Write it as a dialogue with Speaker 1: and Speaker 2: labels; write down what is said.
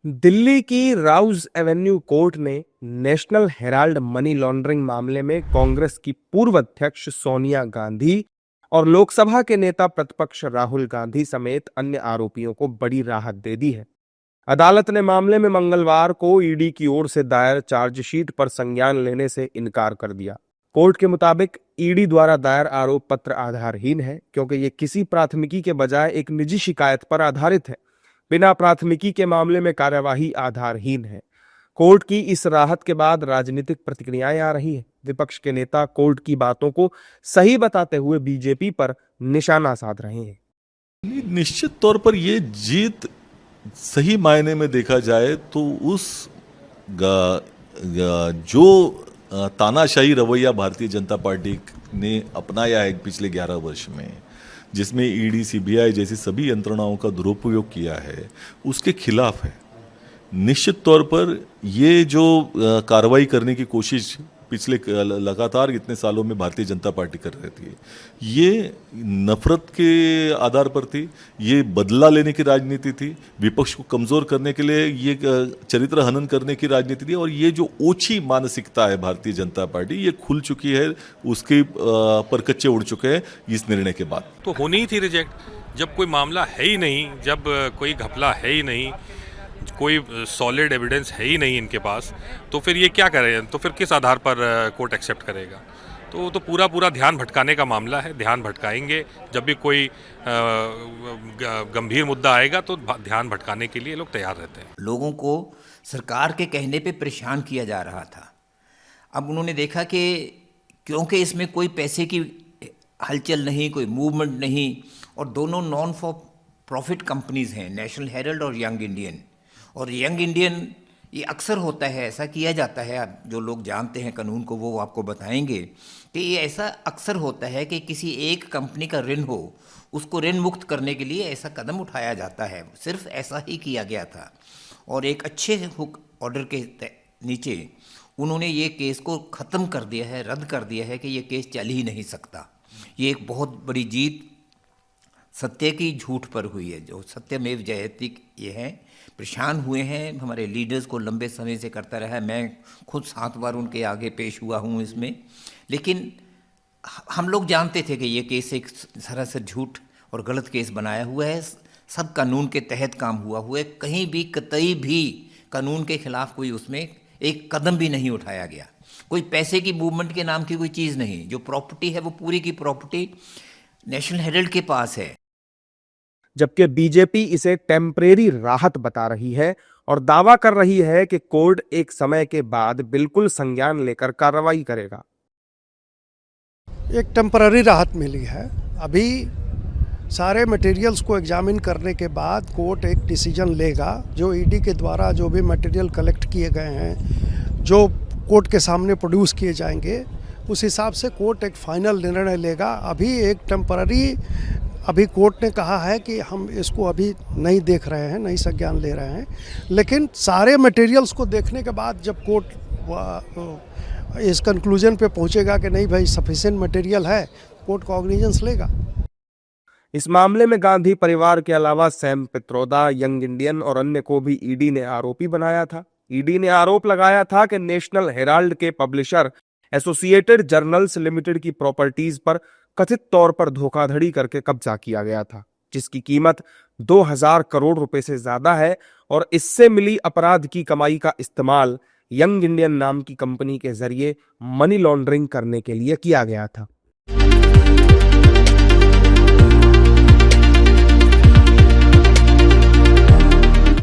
Speaker 1: दिल्ली की Rouse Avenue court ने national Herald money laundering मामले में कांग्रेस की पूर्व अध्यक्ष सोनिया गांधी और लोकसभा के नेता प्रतिपक्ष राहुल गांधी समेत अन्य आरोपियों को बड़ी राहत दे दी है। अदालत ने मामले में मंगलवार को ईडी की ओर से दायर चार्जशीट पर संज्ञान लेने से इनकार कर दिया। कोर्ट के मुताबिक ईडी द्वारा दायर आरोप पत्र आधारहीन है, क्योंकि ये किसी प्राथमिकी के बजाय एक निजी शिकायत पर आधारित है। बिना प्राथमिकी के मामले में कार्यवाही आधारहीन है। कोर्ट की इस राहत के बाद राजनीतिक प्रतिक्रियाएं आ रही हैं। विपक्ष के नेता कोर्ट की बातों को सही बताते हुए बीजेपी पर निशाना साध रहे हैं।
Speaker 2: निश्चित तौर पर ये जीत सही मायने में देखा जाए तो उस जो तानाशाही रवैया भारतीय जनता पार्टी ने अपनाया है पिछले 11 वर्ष में, जिसमें ईडी सीबीआई जैसी सभी यंत्रणाओं का दुरुपयोग किया है, उसके खिलाफ है। निश्चित तौर पर ये जो कार्रवाई करने की कोशिश पिछले लगातार इतने सालों में भारतीय जनता पार्टी कर रही थी, ये नफरत के आधार पर थी, ये बदला लेने की राजनीति थी, विपक्ष को कमज़ोर करने के लिए ये चरित्र हनन करने की राजनीति थी। और ये जो ओछी मानसिकता है भारतीय जनता पार्टी, ये खुल चुकी है, उसके परकच्चे उड़ चुके हैं इस निर्णय के बाद।
Speaker 3: तो होनी ही थी रिजेक्ट। जब कोई मामला है ही नहीं, जब कोई घपला है ही नहीं, कोई सॉलिड एविडेंस है ही नहीं इनके पास, तो फिर ये क्या करें? तो फिर किस आधार पर कोर्ट एक्सेप्ट करेगा? तो पूरा ध्यान भटकाने का मामला है। ध्यान भटकाएंगे। जब भी कोई गंभीर मुद्दा आएगा तो ध्यान भटकाने के लिए लोग तैयार रहते हैं।
Speaker 4: लोगों को सरकार के कहने पे परेशान किया जा रहा था। अब उन्होंने देखा कि क्योंकि इसमें कोई पैसे की हलचल नहीं, कोई मूवमेंट नहीं, और दोनों नॉन फॉर प्रॉफिट कंपनीज हैं, नेशनल हेरल्ड और यंग इंडियन। और यंग इंडियन, ये अक्सर होता है, ऐसा किया जाता है, आप जो लोग जानते हैं कानून को वो आपको बताएंगे कि ये ऐसा अक्सर होता है कि किसी एक कंपनी का ऋण हो, उसको ऋण मुक्त करने के लिए ऐसा कदम उठाया जाता है। सिर्फ ऐसा ही किया गया था और एक अच्छे हुक ऑर्डर के नीचे उन्होंने ये केस को ख़त्म कर दिया है, रद्द कर दिया है कि ये केस चल ही नहीं सकता। ये एक बहुत बड़ी जीत सत्य की झूठ पर हुई है, जो सत्यमेव जयते ये है। परेशान हुए हैं, हमारे लीडर्स को लंबे समय से करता रहा है। मैं खुद 7 बार उनके आगे पेश हुआ हूँ इसमें, लेकिन हम लोग जानते थे कि ये केस एक सरासर झूठ और गलत केस बनाया हुआ है। सब कानून के तहत काम हुआ है, कहीं भी कतई भी कानून के खिलाफ कोई उसमें एक कदम भी नहीं उठाया गया। कोई पैसे की मूवमेंट के नाम की कोई चीज़ नहीं। जो प्रॉपर्टी है वो पूरी की प्रॉपर्टी नेशनल हेरल्ड के पास है।
Speaker 1: जबकि बीजेपी इसे टेम्परेरी राहत बता रही है और दावा कर रही है कि कोर्ट एक समय के बाद बिल्कुल संज्ञान लेकर कार्रवाई करेगा।
Speaker 5: एक टेम्पररी राहत मिली है। अभी सारे मटेरियल्स को एग्जामिन करने के बाद कोर्ट एक डिसीजन लेगा। जो ईडी के द्वारा जो भी मटेरियल कलेक्ट किए गए हैं, जो कोर्ट के सामने प्रोड्यूस किए जाएंगे, उस हिसाब से कोर्ट एक फाइनल निर्णय लेगा। अभी एक टेम्पररी, अभी कोर्ट ने कहा है कि हम इसको अभी नहीं देख रहे हैं, नहीं संज्ञान ले रहे हैं, लेकिन सारे मटेरियल्स को देखने के बाद जब कोर्ट इस कंक्लूजन पे पहुंचेगा कि नहीं भाई सफिशिएंट मटेरियल है, कोर्ट कॉग्निजेंस लेगा।
Speaker 1: इस मामले में गांधी परिवार के अलावा सैम पित्रोदा, यंग इंडियन और अन्य को भी ईडी ने आरोपी बनाया था। ईडी ने आरोप लगाया था कि नेशनल हेराल्ड के पब्लिशर एसोसिएटेड जर्नल्स लिमिटेड की प्रॉपर्टीज पर कथित तौर पर धोखाधड़ी करके कब्जा किया गया था, जिसकी कीमत 2000 करोड़ रुपए से ज्यादा है, और इससे मिली अपराध की कमाई का इस्तेमाल यंग इंडियन नाम की कंपनी के जरिए मनी लॉन्ड्रिंग करने के लिए किया गया था।